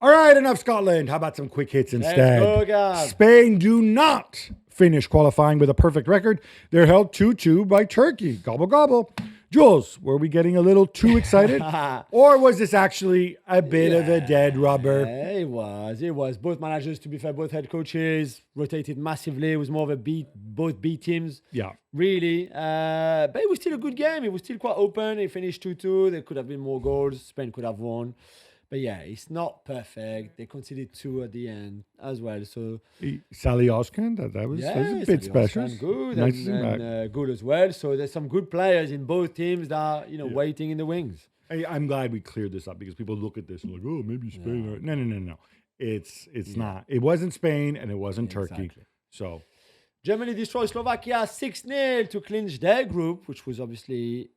All right, enough Scotland. How about some quick hits instead? Let's go, Gab. Spain do not finish qualifying with a perfect record. They're held 2-2 by Turkey. Gobble, gobble. Jules, were we getting a little too excited? Or was this actually a bit of a dead rubber? It was. Both managers, to be fair, both head coaches rotated massively. It was more of both B teams. Yeah. Really. But it was still a good game. It was still quite open. It finished 2-2. There could have been more goals. Spain could have won. But yeah, it's not perfect. They conceded 2 at the end as well. So Sally Oskan, that was a bit special. Good Nice and good as well. So there's some good players in both teams that are waiting in the wings. I'm glad we cleared this up because people look at this and like, oh, maybe Spain. No. It's not. It wasn't Spain and it wasn't Turkey. Exactly. So Germany destroyed Slovakia 6-0 to clinch their group, which was obviously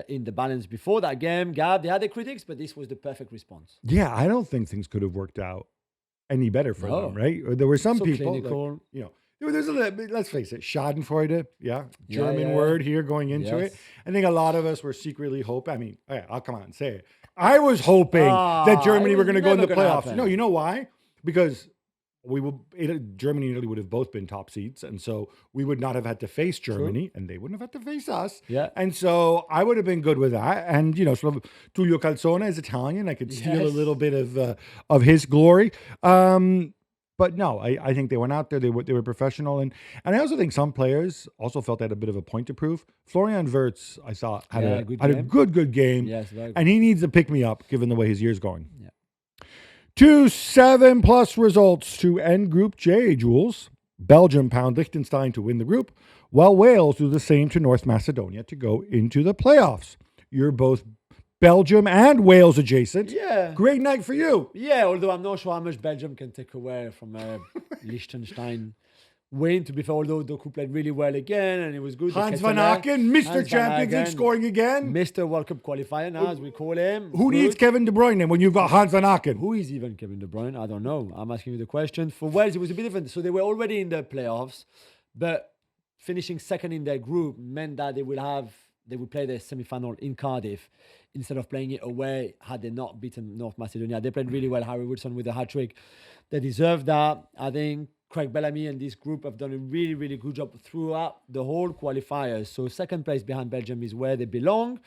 in the balance before that game. Gab, they had their critics, but this was the perfect response. yeah, I don't think things could have worked out any better for them, right? There were some So people, clinical. there's a little, let's face it, Schadenfreude, German word here going into it. I think a lot of us were secretly hoping. I mean, I'll come out and say it. I was hoping that Germany were going to go in the playoffs. Happen. No, you know why? Because Germany and Italy would have both been top seeds, and so we would not have had to face Germany, and they wouldn't have had to face us. Yeah. And so I would have been good with that. And sort of Tullio Calzone is Italian. I could steal a little bit of his glory. But no, I think they went out there. They were professional, and I also think some players also felt they had a bit of a point to prove. Florian Wirtz, I saw had a good game, Yes, very good. and he needs to pick me up given the way his year's going. Yeah. 2 7+ results to end Group J, Jules. Belgium pound Liechtenstein to win the group, while Wales do the same to North Macedonia to go into the playoffs. You're both Belgium and Wales adjacent. Yeah. Great night for you. Yeah, although I'm not sure how much Belgium can take away from Liechtenstein win. To be fair, although Doku played really well again, and it was good. Hans van Aken, Mr. Champions League, scoring again. Mr. World Cup qualifier now, as we call him. Who needs Kevin De Bruyne when you've got Hans van Aken? Who is even Kevin De Bruyne? I don't know. I'm asking you the question. For Wales, it was a bit different. So they were already in the playoffs, but finishing second in their group meant that they would play their semi-final in Cardiff instead of playing it away had they not beaten North Macedonia. They played really well. Harry Wilson with a hat-trick. They deserved that. I think Craig Bellamy and this group have done a really, really good job throughout the whole qualifiers. So second place behind Belgium is where they belong.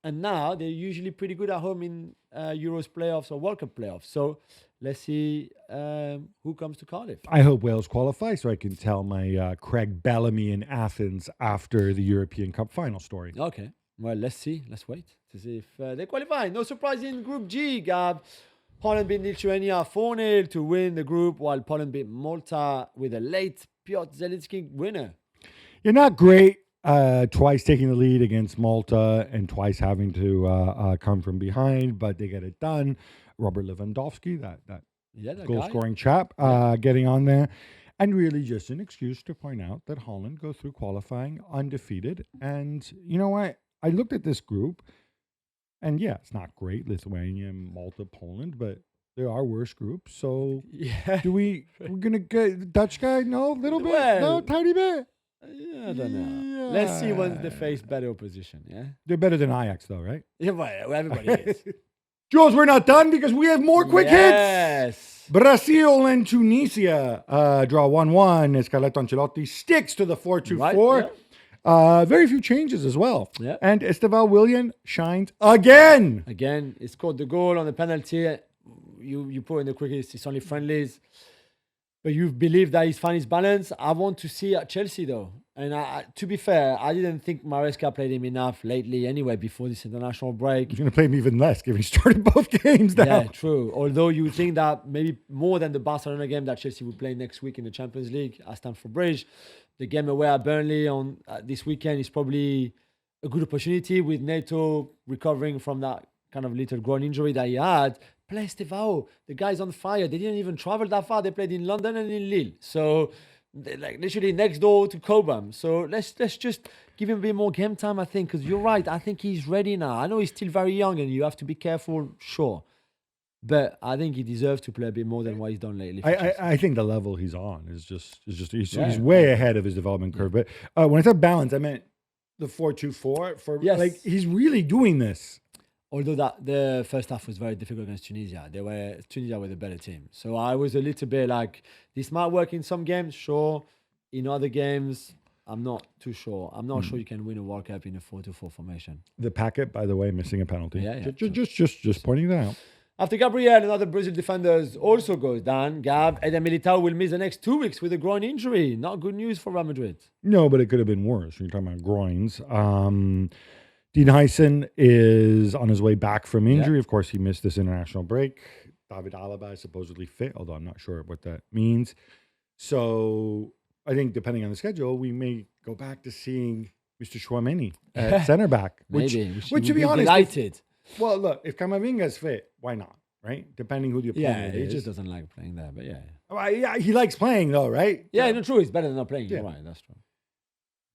And now they're usually pretty good at home in Euros playoffs or World Cup playoffs. So let's see who comes to Cardiff. I hope Wales qualify so I can tell my Craig Bellamy in Athens after the European Cup final story. Okay. Well, let's see. Let's wait to see if they qualify. No surprise in Group G, Gab. Poland beat Lithuania 4-0 to win the group, while Poland beat Malta with a late Piotr Zelensky winner. You're not great twice taking the lead against Malta and twice having to come from behind, but they get it done. Robert Lewandowski, that goal-scoring chap, getting on there. And really just an excuse to point out that Holland go through qualifying undefeated. And you know what? I looked at this group, and yeah, it's not great, Lithuania, Malta, Poland, but there are worse groups. So we're going to get Dutch guy? No, a little bit? No, tiny bit? I don't know. Let's see once they face better opposition, yeah? They're better than Ajax, though, right? Yeah, well, everybody is. Jules, we're not done because we have more quick hits. Brazil and Tunisia draw 1-1 as Carletto Ancelotti sticks to the 4-2-4. Very few changes as well. Yeah. And Estevão Willian shines again. Again, he scored the goal on the penalty. You put in the quick hits, it's only friendlies. But you believe that he's found his balance. I want to see at Chelsea, though. And to be fair, I didn't think Maresca played him enough lately anyway before this international break. He's going to play him even less given he started both games now. Yeah, true. Although you think that maybe more than the Barcelona game that Chelsea will play next week in the Champions League at Stamford Bridge, the game away at Burnley on this weekend is probably a good opportunity with Neto recovering from that kind of little groin injury that he had. Play Estevão. The guy's on fire. They didn't even travel that far. They played in London and in Lille. So like literally next door to Cobham. So let's just give him a bit more game time, I think, because you're right. I think he's ready now. I know he's still very young and you have to be careful, sure. But I think he deserves to play a bit more than what he's done lately. I think the level he's on is just he's way ahead of his development curve. But when I said balance, I meant the 4-2-4 for like he's really doing this. Although that the first half was very difficult against Tunisia. Tunisia were the better team. So I was a little bit like, this might work in some games, sure. In other games, I'm not too sure. I'm not sure you can win a World Cup in a 4-2-4 formation. The packet, by the way, missing a penalty. Yeah. Just pointing that out. After Gabriel, another Brazil defender also goes down. Eden Militao will miss the next 2 weeks with a groin injury. Not good news for Real Madrid. No, but it could have been worse. When you're talking about groins. Dean Huyson is on his way back from injury. Of course, he missed this international break. David Alaba is supposedly fit, although I'm not sure what that means. So I think depending on the schedule, we may go back to seeing Mr. Chouameni at center back. Which to be honest, delighted. Well, look, if Camavinga's fit, why not, right? Depending who the opponent is. He just doesn't like playing there, but Well, yeah, he likes playing though, right? Yeah, no, true. It's better than not playing. You're right, that's true.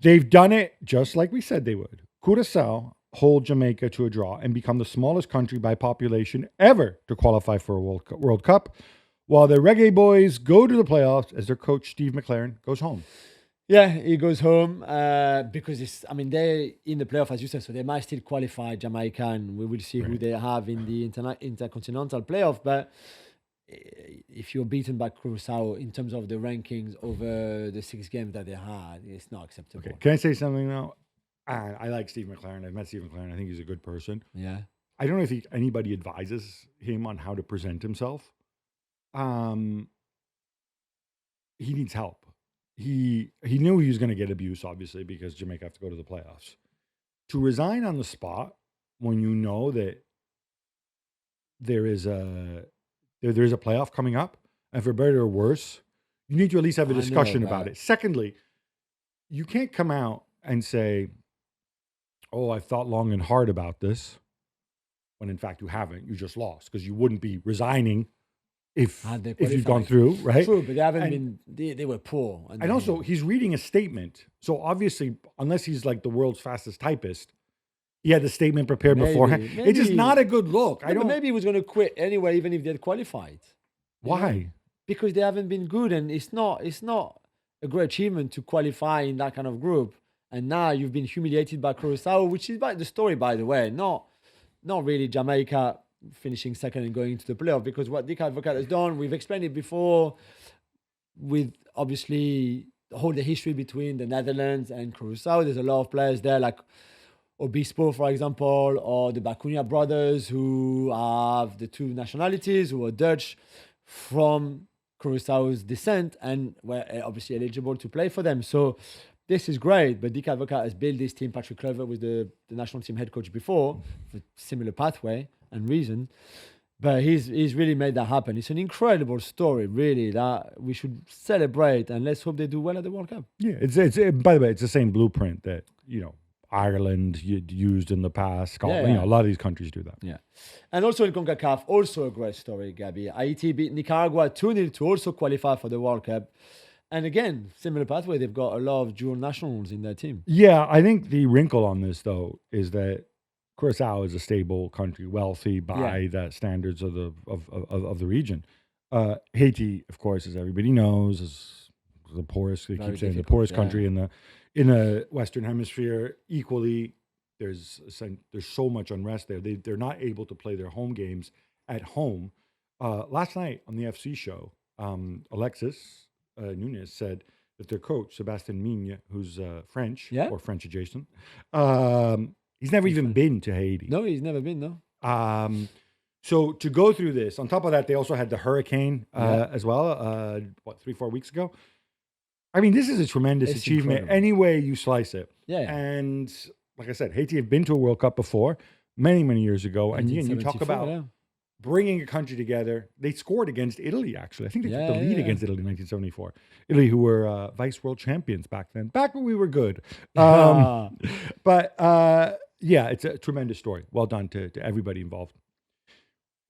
They've done it just like we said they would. Curacao hold Jamaica to a draw and become the smallest country by population ever to qualify for a World Cup, while the Reggae Boys go to the playoffs as their coach, Steve McLaren, goes home. Yeah, he goes home because they're in the playoff, as you said, so they might still qualify Jamaica, and we will see who they have in the intercontinental playoff. But if you're beaten by Curacao in terms of the rankings over the 6 games that they had, it's not acceptable. Okay. Can I say something now? I like Steve McLaren. I've met Steve McLaren. I think he's a good person. Yeah. I don't know if anybody advises him on how to present himself. He needs help. He knew he was going to get abuse, obviously, because Jamaica have to go to the playoffs. To resign on the spot when you know that there is a playoff coming up, and for better or worse, you need to at least have a discussion about it. Secondly, you can't come out and say, "Oh, I've thought long and hard about this," when in fact you haven't. You just lost, because you wouldn't be resigning if you've gone through, right? True, but they haven't been. They were poor, and also he's reading a statement. So obviously, unless he's like the world's fastest typist, he had the statement prepared beforehand. It's just not a good look. But maybe he was going to quit anyway, even if they had qualified. Why? Because they haven't been good, and it's not a great achievement to qualify in that kind of group. And now you've been humiliated by Curacao, which is the story, by the way. Not really Jamaica finishing second and going into the playoff, because what Dick Advocat has done, we've explained it before, with obviously the history between the Netherlands and Curacao. There's a lot of players there, like Obispo, for example, or the Bacunia brothers, who have the 2 nationalities, who are Dutch from Curaçao's descent, and were obviously eligible to play for them. So this is great, but Dick Advocat has built this team. Patrick Kluivert was the national team head coach before, for similar pathway and reason. But he's really made that happen. It's an incredible story, really, that we should celebrate, and let's hope they do well at the World Cup. Yeah, it's by the way, it's the same blueprint that, Ireland used in the past. Scotland, a lot of these countries do that. Yeah. And also in CONCACAF, also a great story, Gabby. Haiti beat Nicaragua 2-0 to also qualify for the World Cup. And again, similar pathway, they've got a lot of dual nationals in their team. Yeah, I think the wrinkle on this, though, is that Curacao is a stable country, wealthy by the standards of the region. Haiti, of course, as everybody knows, is the poorest. They keep saying the poorest country in the Western Hemisphere. Equally, there's so much unrest there. They're not able to play their home games at home. Last night on the FC show, Alexis Nunes said that their coach, Sebastien Migne, who's French or French adjacent, he's never even been to Haiti. No, he's never been, no. So to go through this, on top of that, they also had the hurricane as well, 3-4 weeks ago. I mean, this is a tremendous achievement any way you slice it. Yeah. And like I said, Haiti have been to a World Cup before, many, many years ago. And you talk about bringing a country together. They scored against Italy, actually. I think they took the lead against Italy in 1974. Italy, who were vice world champions back then, back when we were good. But it's a tremendous story. Well done to everybody involved.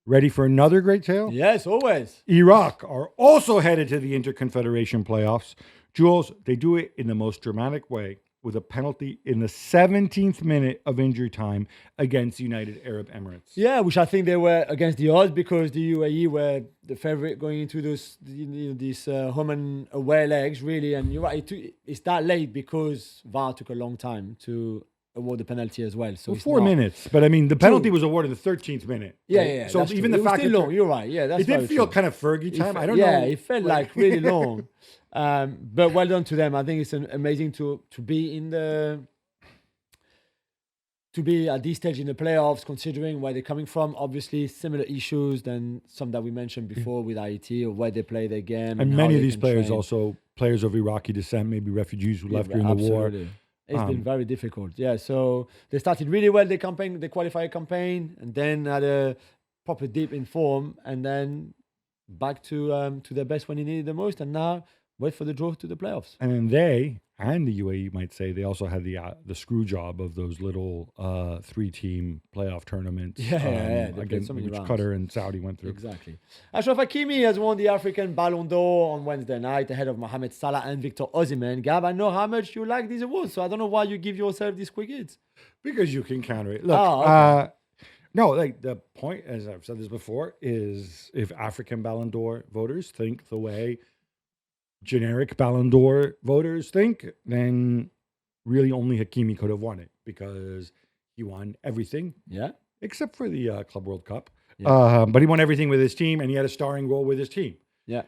Ready for another great tale? Yes, always. Iraq are also headed to the Interconfederation playoffs. Jules, they do it in the most dramatic way, with a penalty in the 17th minute of injury time against the United Arab Emirates. Yeah, which I think they were against the odds, because the UAE were the favorite going into these home and away legs, really. And you're right, it's that late because VAR took a long time to award the penalty as well. So Well, it's 4 not- minutes, but I mean the penalty True. was awarded in the 13th minute. Yeah, right? yeah. So that's even true. the It was fact still that long. You're right. Yeah, that's it did very feel true. kind of Fergie time. I don't yeah, know. it felt like really long. But well done to them. I think it's amazing to be in the to be at this stage in the playoffs, considering where they're coming from. Obviously, similar issues than some that we mentioned before with Haiti or where they play their game. And how many of they these can players train. also players of Iraqi descent, maybe refugees who left Yeah, during the war. absolutely. It's been very difficult. Yeah, so they started really well the campaign, the qualifier campaign, and then had a proper dip in form, and then back to their best when he needed the most, and now wait for the draw to the playoffs. And then they and the UAE might say they also had the screw job of those little 3-team playoff tournaments. Yeah, they played again, so many which rounds. Qatar and Saudi went through. Exactly. Ashraf Hakimi has won the African Ballon d'Or on Wednesday night ahead of Mohamed Salah and Victor Osimhen. Gab, I know how much you like these awards, so I don't know why you give yourself these quick hits. Because you can counter it. Look, Okay. no, like the point, as I've said this before, is if African Ballon d'Or voters think the way generic Ballon d'Or voters think, then really only Hakimi could have won it because he won everything Yeah. except for the Club World Cup. Yeah. But he won everything with his team, and he had a starring role with his team. Yeah.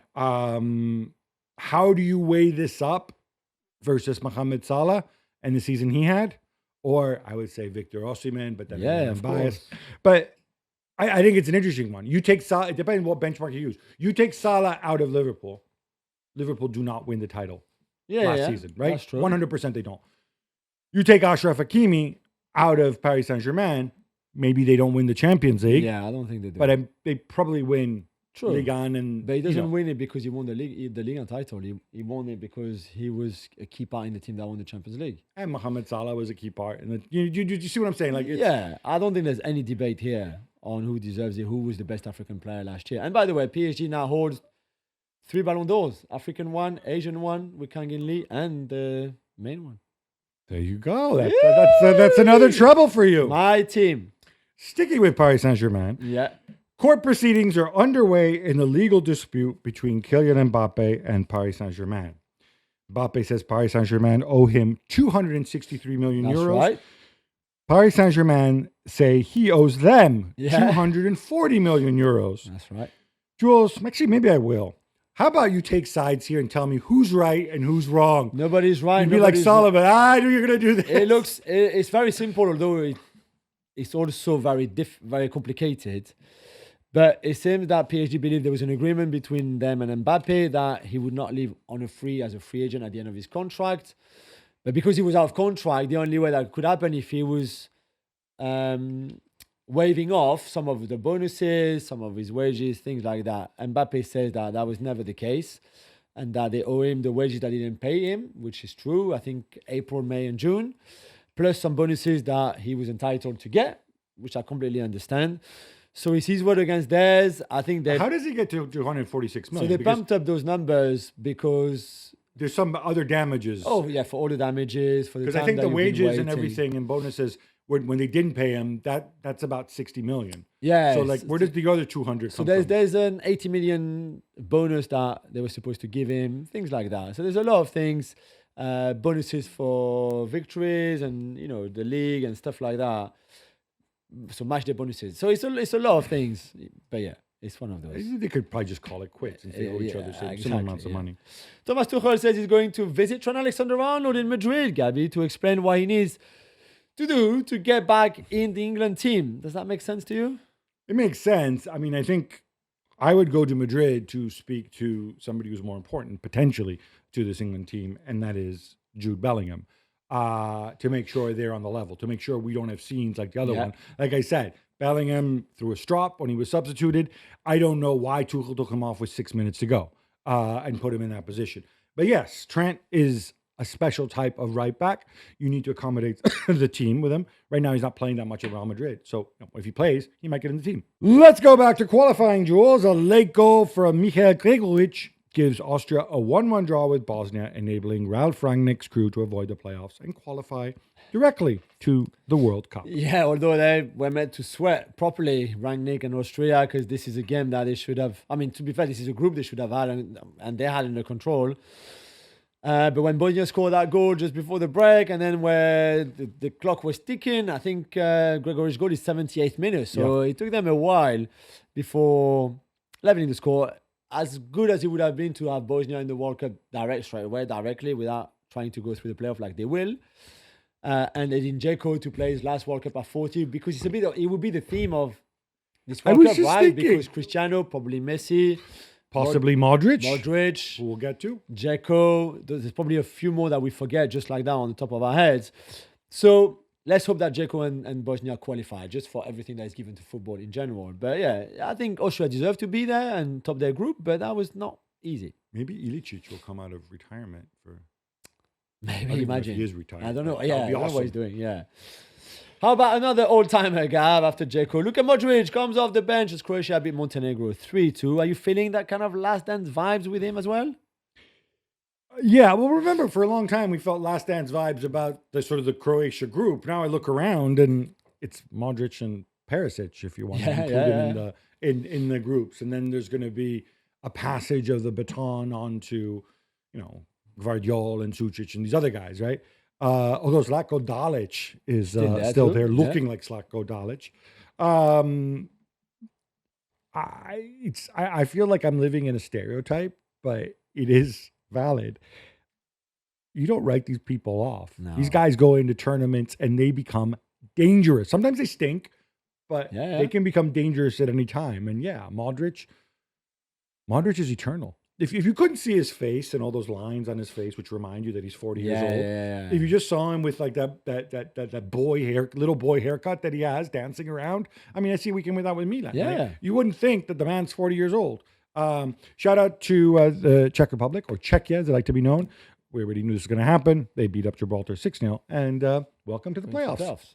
How do you weigh this up versus Mohamed Salah and the season he had? Or I would say Victor Osimhen, but then Yeah, I'm of biased. course. But I think it's an interesting one. You take Salah, it depends what benchmark you use. You take Salah out of Liverpool. Liverpool do not win the title last season, right? That's true. 100% they don't. You take Ashraf Hakimi out of Paris Saint-Germain, maybe they don't win the Champions League, Yeah, I don't think they do. but they probably win True. Ligue 1 and But he you doesn't know. win it because he won the league title. He won it because he was a key part in the team that won the Champions League. And Mohamed Salah was a key part. And you see what I'm saying? Like, it's, Yeah, I don't think there's any debate here on who deserves it, who was the best African player last year. And by the way, PSG now holds 3 Ballon d'Ors: African one, Asian one with Kangin Lee, and the main one. there you go. That's another trouble for you. My team. Sticking with Paris Saint-Germain, Yeah. court proceedings are underway in the legal dispute between Kylian Mbappe and Paris Saint-Germain. Mbappe says Paris Saint-Germain owe him 263 million That's euros. right. Paris Saint-Germain say he owes them Yeah. 240 million euros. That's right. Jules, actually, maybe I will. How about you take sides here and tell me who's right and who's wrong? Nobody's right. You'd be like nobody's Sullivan. I knew you were going to do this. It's very simple, although it's also very complicated. But it seems that PSG believed there was an agreement between them and Mbappe that he would not leave on as a free agent at the end of his contract. But because he was out of contract, the only way that could happen if he was waiving off some of the bonuses, some of his wages, things like that. Mbappe says that was never the case and that they owe him the wages that they didn't pay him, which is true. I think April, May, and June, plus some bonuses that he was entitled to get, which I completely understand. So it's his word against theirs. I think How does he get to 246 so million? they Because pumped up those numbers because there's some other damages. for all the damages, for the Because time I think that the you've been wages and waiting. everything and bonuses, when they didn't pay him, that's about 60 million. Yeah. So like, where does the other 200 So come from? there's an 80 million bonus that they were supposed to give him, things like that. So there's a lot of things, bonuses for victories and the league and stuff like that. So match their bonuses. So it's a lot of things, but yeah, it's one of those. They could probably just call it quits since they owe each other similar amounts of money. Thomas Tuchel says he's going to visit Trent Alexander Arnold in Madrid, Gabby, to explain what he needs to do to get back in the England team. Does that make sense to you? It makes sense. I mean, I think I would go to Madrid to speak to somebody who's more important, potentially, to this England team, and that is Jude Bellingham, to make sure they're on the level, to make sure we don't have scenes like the other one. Like I said, Bellingham threw a strop when he was substituted. I don't know why Tuchel took him off with 6 minutes to go and put him in that position. But yes, Trent is a special type of right back. You need to accommodate the team with him. Right now, he's not playing that much at Real Madrid. So if he plays, he might get in the team. Let's go back to qualifying, Jules. A late goal from Michael Gregoritsch gives Austria a 1-1 draw with Bosnia, enabling Ralf Rangnick's crew to avoid the playoffs and qualify directly to the World Cup. Yeah, although they were meant to sweat properly, Rangnick and Austria, because this is a game that they should have. I mean, to be fair, this is a group they should have had and they had under control. But when Bosnia scored that goal just before the break, and then where the clock was ticking, I think Gregori's goal is 78th minute. So it took them a while before leveling the score. As good as it would have been to have Bosnia in the World Cup directly, without trying to go through the playoff like they will. And then Dzeko to play his last World Cup at 40, because it would be the theme of this World Cup, right? Thinking. Because Cristiano, probably Messi. Possibly Modric. Who we'll get to. Dzeko. There's probably a few more that we forget just like that on the top of our heads. So let's hope that Dzeko and Bosnia qualify just for everything that is given to football in general. But yeah, I think Austria deserved to be there and top their group, but that was not easy. Maybe Ilicic will come out of retirement for... Maybe, imagine. He is retired. I don't know. Yeah, that's awesome. What he's doing. Yeah. How about another old-timer, Gav, after Dzeko? Luka Modric comes off the bench as Croatia beat Montenegro 3-2. Are you feeling that kind of last dance vibes with him as well? Yeah, well, remember, for a long time, we felt last dance vibes about the sort of the Croatia group. Now I look around, and it's Modric and Perisic, if you want to include them in the groups. And then there's going to be a passage of the baton onto, Gvardiol and Sucic and these other guys, right? Although Zlatko Dalic is still there, looking like Zlatko Dalic. I feel like I'm living in a stereotype, but it is valid. You don't write these people off. No. These guys go into tournaments and they become dangerous. Sometimes they stink, but they can become dangerous at any time. And Modric is eternal. If you couldn't see his face and all those lines on his face, which remind you that he's 40 years old, if you just saw him with like that little boy haircut that he has dancing around, I see a weekend without with Milan. Right? You wouldn't think that the man's 40 years old. Shout out to the Czech Republic, or Czechia as they like to be known. We already knew this was going to happen. They beat up Gibraltar 6-0, and welcome to the playoffs.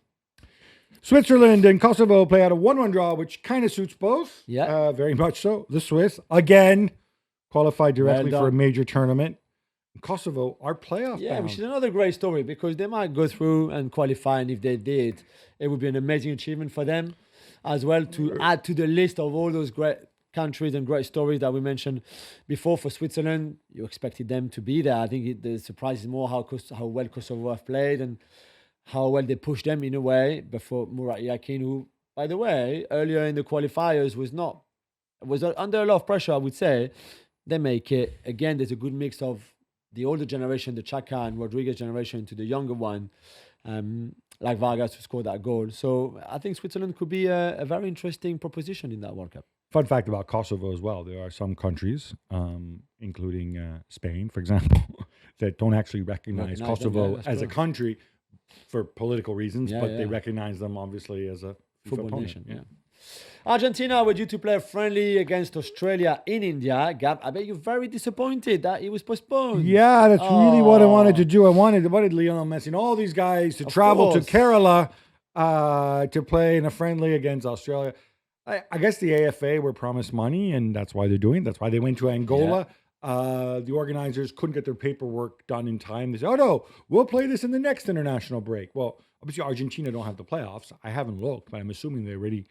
Switzerland and Kosovo play out a 1-1 draw, which kind of suits both. Yeah, very much so. The Swiss again qualified directly for a major tournament. Kosovo are playoff bound. Which is another great story, because they might go through and qualify, and if they did, it would be an amazing achievement for them as well, to add to the list of all those great countries and great stories that we mentioned before. For Switzerland, you expected them to be there. I think the surprise is more how well Kosovo have played and how well they pushed them in a way. But for Murat Yakin, who, by the way, earlier in the qualifiers was under a lot of pressure, I would say. They make it. Again, there's a good mix of the older generation, the Xhaka and Rodriguez generation, to the younger one, like Vargas, who scored that goal. So I think Switzerland could be a very interesting proposition in that World Cup. Fun fact about Kosovo as well, there are some countries, including Spain, for example, that don't actually recognize Kosovo as a country for political reasons, but they recognize them obviously as a football opponent. Nation. Yeah. Argentina were due to play a friendly against Australia in India. Gab, I bet you're very disappointed that it was postponed. Yeah, that's really what I wanted to do. I wanted Lionel Messi and all these guys to travel to Kerala to play in a friendly against Australia. I guess the AFA were promised money, and that's why they're doing it. That's why they went to Angola. The organizers couldn't get their paperwork done in time. They said, oh, no, we'll play this in the next international break. Well, obviously, Argentina don't have the playoffs. I haven't looked, but I'm assuming they already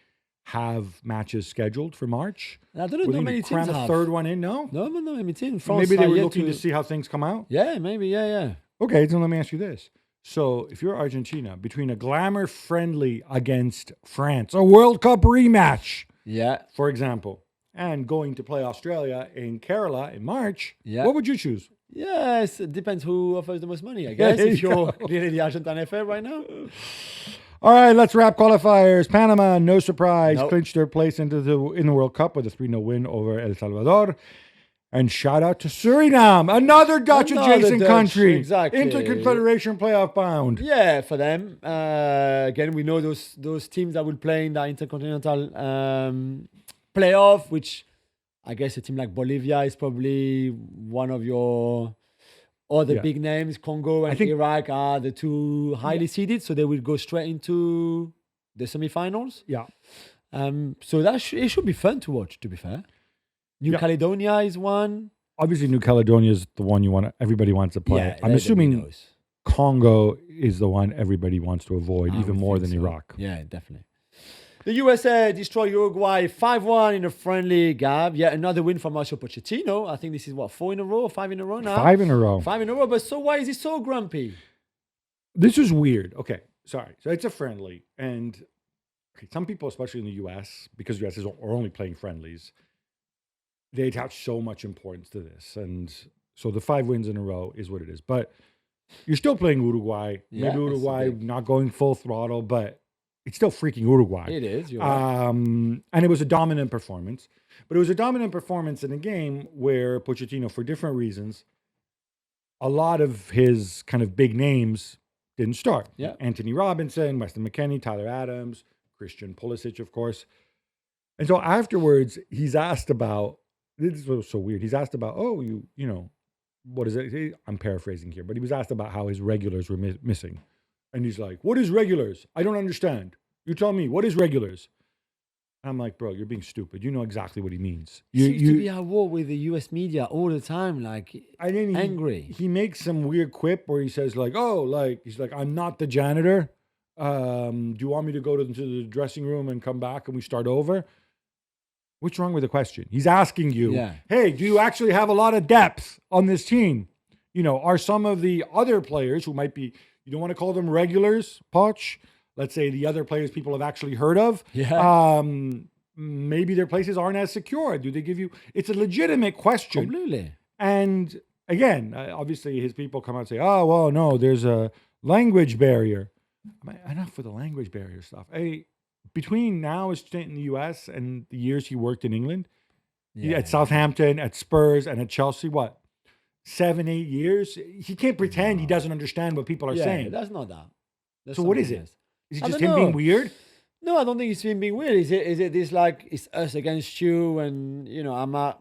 have matches scheduled for March. I don't know many teams have. A third one in, no? No, many teams. Maybe they were looking to see how things come out? Yeah, maybe, yeah. Okay, so let me ask you this. So if you're Argentina, between a glamour friendly against France, a World Cup rematch, for example, and going to play Australia in Kerala in March, what would you choose? Yes, it depends who offers the most money, I guess, if you're clearly the Argentine FA right now. All right, let's wrap qualifiers. Panama, no surprise, clinched their place in the World Cup with a 3-0 win over El Salvador. And shout out to Suriname, another Dutch-adjacent country, into Confederation playoff bound. Yeah, for them. Again, we know those teams that will play in the Intercontinental playoff, which I guess a team like Bolivia is probably one of your other big names. Congo and Iraq are the two highly seeded, so they will go straight into the semifinals. Yeah. So it should be fun to watch, to be fair. New Caledonia is one. Obviously, New Caledonia is the one everybody wants to play. Yeah, I'm assuming Congo is the one everybody wants to avoid, even more than Iraq. Yeah, definitely. The USA destroy Uruguay 5-1 in a friendly, Gab. Yet another win from Mauricio Pochettino. I think this is 4 in a row, 5 in a row now? 5 in a row. 5 in a row. But so why is he so grumpy? This is weird. Okay, sorry. So it's a friendly. And some people, especially in the US, because US are only playing friendlies, they attach so much importance to this. And so the 5 wins in a row is what it is. But you're still playing Uruguay. Maybe Uruguay not going full throttle, but it's still freaking Uruguay. It is. You're right. And it was a dominant performance. But it was a dominant performance in a game where Pochettino, for different reasons, a lot of his kind of big names didn't start. Yeah. Anthony Robinson, Weston McKennie, Tyler Adams, Christian Pulisic, of course. And so afterwards, he's asked about, this was so weird. He's asked about, you know, what is it? I'm paraphrasing here, but he was asked about how his regulars were missing. And he's like, what is regulars? I don't understand. You tell me, what is regulars? And I'm like, bro, you're being stupid. You know exactly what he means. He seems to be at war with the US media all the time, like angry. He makes some weird quip where he says like, he's like, I'm not the janitor. Do you want me to go to the dressing room and come back and we start over? What's wrong with the question? He's asking you, hey, do you actually have a lot of depth on this team? You know, are some of the other players who might be, you don't want to call them regulars, Poch? Let's say the other players people have actually heard of. Yeah. Maybe their places aren't as secure. Do they give you? It's a legitimate question. Completely. And again, obviously his people come out and say, oh, well, no, there's a language barrier. Enough with the language barrier stuff. Between now his stint in the US and the years he worked in England, at Southampton, at Spurs, and at Chelsea, 7, 8 years? He can't pretend he doesn't understand what people are saying. That's not that. That's so what is it? Is it just him being weird? No, I don't think it's him being weird. Is it this like, it's us against you and, you know, I'm at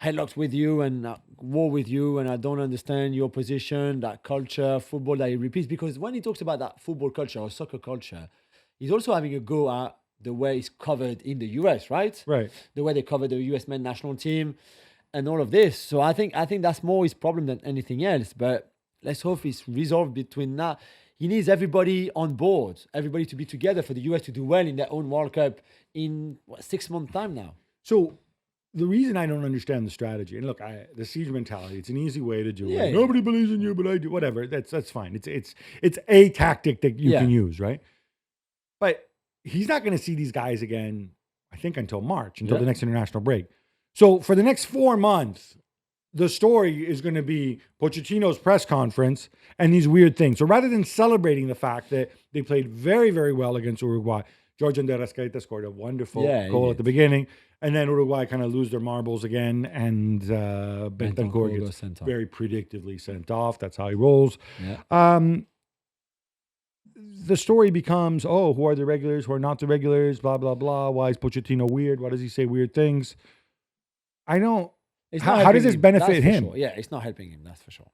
headlocks with you and at war with you and I don't understand your position, that culture, football that he repeats? Because when he talks about that football culture or soccer culture, he's also having a go at the way it's covered in the US, right? Right. The way they cover the US men's national team and all of this. So I think that's more his problem than anything else. But let's hope it's resolved between now. He needs everybody on board, everybody to be together for the US to do well in their own World Cup in 6 months' time now. So the reason I don't understand the strategy, and look, the siege mentality, it's an easy way to do it. Nobody believes in you, but I do. Whatever. That's fine. It's a tactic that you can use, right? But he's not going to see these guys again, I think, until March, until the next international break. So for the next 4 months, the story is going to be Pochettino's press conference and these weird things. So rather than celebrating the fact that they played very, very well against Uruguay, George Rascaeta scored a wonderful goal at the beginning, and then Uruguay kind of lose their marbles again, and Bentancur gets very predictably sent off. That's how he rolls. Yeah. The story becomes, who are the regulars, who are not the regulars, blah, blah, blah. Why is Pochettino weird? Why does he say weird things? I don't. How does this benefit him? Sure. Yeah, it's not helping him, that's for sure.